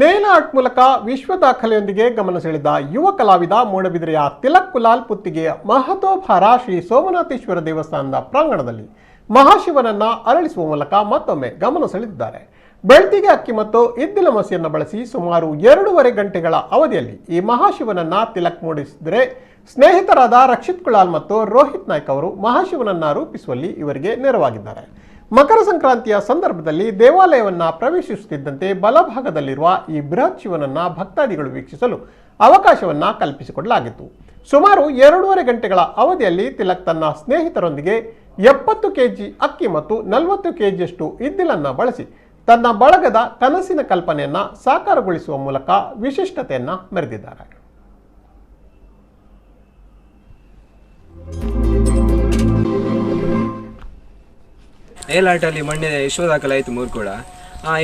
Nail art ಮೂಲಕ ವಿಶ್ವ ದಾಖಲೆಯೊಂದಿಗೆ ಗಮನ ಸೆಳೆದ ಯುವ ಕಲಾವಿದ ಮೂಡಬಿದಿರೆಯ ತಿಲಕ್ ಕುಲಾಲ್ ಪುತ್ತಿಗೆಯ ಮಹತೋಭಾರ ಶ್ರೀ ಸೋಮನಾಥೇಶ್ವರ ದೇವಸ್ಥಾನದ ಪ್ರಾಂಗಣದಲ್ಲಿ ಮಹಾಶಿವನನ್ನ ಅರಳಿಸುವ ಮೂಲಕ ಮತ್ತೊಮ್ಮೆ ಗಮನ ಸೆಳೆದಿದ್ದಾರೆ. ಬೆಳ್ತಿಗೆ ಅಕ್ಕಿ ಮತ್ತು ಇದ್ದಿಲ ಮಸಿಯನ್ನು ಬಳಸಿ ಸುಮಾರು 2.5 ಗಂಟೆಗಳ ಅವಧಿಯಲ್ಲಿ ಈ ಮಹಾಶಿವನನ್ನ ತಿಲಕ್ ಮೂಡಿಸಿದರೆ ಸ್ನೇಹಿತರಾದ ರಕ್ಷಿತ್ ಕುಲಾಲ್ ಮತ್ತು ರೋಹಿತ್ ನಾಯ್ಕ್ ಅವರು ಮಹಾಶಿವನನ್ನ ರೂಪಿಸುವಲ್ಲಿ ಇವರಿಗೆ ನೆರವಾಗಿದ್ದಾರೆ. ಮಕರ ಸಂಕ್ರಾಂತಿಯ ಸಂದರ್ಭದಲ್ಲಿ ದೇವಾಲಯವನ್ನ ಪ್ರವೇಶಿಸುತ್ತಿದ್ದಂತೆ ಬಲಭಾಗದಲ್ಲಿರುವ ಈ ಬೃಹತ್ ಶಿವನನ್ನ ಭಕ್ತಾದಿಗಳು ವೀಕ್ಷಿಸಲು ಅವಕಾಶವನ್ನ ಕಲ್ಪಿಸಿಕೊಡಲಾಗಿತ್ತು. ಸುಮಾರು 2.5 ಗಂಟೆಗಳ ಅವಧಿಯಲ್ಲಿ ತಿಲಕ್ ತನ್ನ ಸ್ನೇಹಿತರೊಂದಿಗೆ 70 ಕೆಜಿ ಅಕ್ಕಿ ಮತ್ತು 40 ಕೆಜಿಯಷ್ಟು ಇದ್ದಿಲನ್ನ ಬಳಸಿ ತನ್ನ ಬಳಗದ ಕನಸಿನ ಕಲ್ಪನೆಯನ್ನ ಸಾಕಾರಗೊಳಿಸುವ ಮೂಲಕ ವಿಶಿಷ್ಟತೆಯನ್ನ ಮೆರೆದಿದ್ದಾರೆ. ನೇಲ್ ಆರ್ಟಲ್ಲಿ ಮೊನ್ನೆ ವಿಶ್ವ ದಾಖಲೆ ಆಯಿತು 3 ಕೂಡ.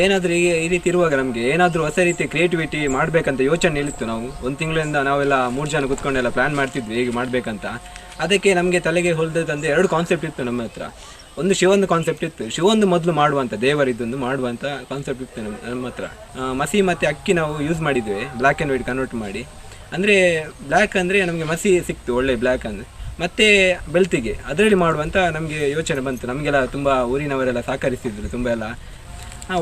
ಏನಾದರೂ ಈ ರೀತಿ ಇರುವಾಗ ನಮಗೆ ಏನಾದರೂ ಹೊಸ ರೀತಿ ಕ್ರಿಯೇಟಿವಿಟಿ ಮಾಡಬೇಕಂತ ಯೋಚನೆ ಇಳಿತ್ತು. ನಾವು 1 ತಿಂಗಳಿಂದ ನಾವೆಲ್ಲ 3 ಜನ ಕೂತ್ಕೊಂಡೆಲ್ಲ ಪ್ಲ್ಯಾನ್ ಮಾಡ್ತಿದ್ವಿ ಹೇಗೆ ಮಾಡಬೇಕಂತ. ಅದಕ್ಕೆ ನಮಗೆ ತಲೆಗೆ ಹೊಲಿದಂತೆ 2 ಕಾನ್ಸೆಪ್ಟ್ ಇತ್ತು ನಮ್ಮ ಹತ್ರ. ಒಂದು ಶಿವೊಂದು ಕಾನ್ಸೆಪ್ಟ್ ಇತ್ತು, ಶಿವೊಂದು ಮೊದಲು ಮಾಡುವಂಥ ದೇವರಿದ್ದೊಂದು ಮಾಡುವಂಥ ಕಾನ್ಸೆಪ್ಟ್ ಇತ್ತು ನಮ್ಮ ಹತ್ರ. ಮಸಿ ಮತ್ತು ಅಕ್ಕಿ ನಾವು ಯೂಸ್ ಮಾಡಿದ್ವಿ, ಬ್ಲ್ಯಾಕ್ ಆ್ಯಂಡ್ ವೈಟ್ ಕನ್ವರ್ಟ್ ಮಾಡಿ. ಅಂದರೆ ಬ್ಲ್ಯಾಕ್ ಅಂದರೆ ನಮಗೆ ಮಸಿ ಸಿಕ್ತು ಒಳ್ಳೆ ಬ್ಲ್ಯಾಕ್ ಅಂದರೆ, ಮತ್ತು ಬೆಳ್ತಿಗೆ ಅದರಲ್ಲಿ ಮಾಡುವಂಥ ನಮಗೆ ಯೋಚನೆ ಬಂತು. ನಮಗೆಲ್ಲ ತುಂಬ ಊರಿನವರೆಲ್ಲ ಸಹಕರಿಸಿದ್ರು, ತುಂಬ ಎಲ್ಲ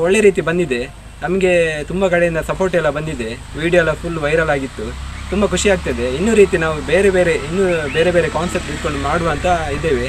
ಒಳ್ಳೆ ರೀತಿ ಬಂದಿದೆ. ನಮಗೆ ತುಂಬ ಕಡೆಯಿಂದ ಸಪೋರ್ಟ್ ಎಲ್ಲ ಬಂದಿದೆ. ವಿಡಿಯೋ ಎಲ್ಲ ಫುಲ್ ವೈರಲ್ ಆಗಿತ್ತು. ತುಂಬ ಖುಷಿ ಆಗ್ತದೆ. ಇನ್ನೂ ರೀತಿ ನಾವು ಬೇರೆ ಬೇರೆ ಕಾನ್ಸೆಪ್ಟ್ ಇಟ್ಕೊಂಡು ಮಾಡುವಂಥ ಇದ್ದೇವೆ.